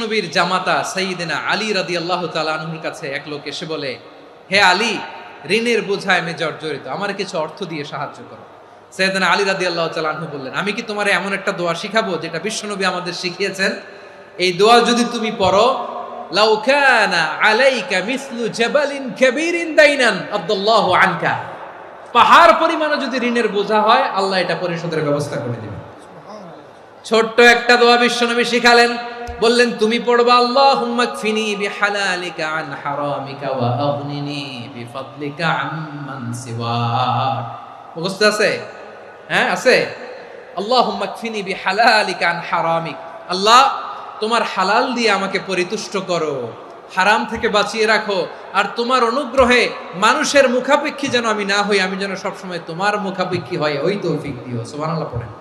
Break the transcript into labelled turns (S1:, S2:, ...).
S1: নবীর জামাতা সাইয়্যিদিনা আলী রাদিয়াল্লাহু তাআলা আনহুর কাছে এক লোক এসে বলে, হে আলী, ঋণের বোঝায় আমি জর্জরিত, আমার কিছু অর্থ দিয়ে সাহায্য করো। সাইয়্যিদিনা আলী রাদিয়াল্লাহু তাআলা আনহু বললেন, আমি কি তোমারে এমন একটা দোয়া শিখাবো যেটা বিশ্বনবী আমাদের শিখিয়েছেন? এই দোয়া যদি তুমি পড়ো, লাউ কানা আলাইকা মিসলু জাবালিন কাবীরিন দাইনান আদাল্লাহু আনকা, পাহাড় পরিমাণে যদি ঋণের বোঝা হয়, আল্লাহ এটা পরিশোধের ব্যবস্থা করে দিবেন। ছোট্ট একটা দোয়া বিশ্বনবী শিখালেন, বললেন তুমি পড়বা, আল্লাহুম্মা কফিনি বিহালালিকা আন হারামিকা ওয়া আগনিনি বিফাদলিকা আম্মান সিওয়াক। মুখস্থ আছে? হ্যাঁ আছে। আল্লাহুম্মা কফিনি বিহালালিকা আন হারামিক, আল্লাহ তোমার হালাল দিয়ে আমাকে পরিতুষ্ট করো, হারাম থেকে বাঁচিয়ে রাখো, আর তোমার অনুগ্রহে মানুষের মুখাপেক্ষী যেন আমি না হই, আমি যেন সবসময় তোমার মুখাপেক্ষী হয়, ওই তৌফিক দিও। সুবহানাল্লাহ পড়েন।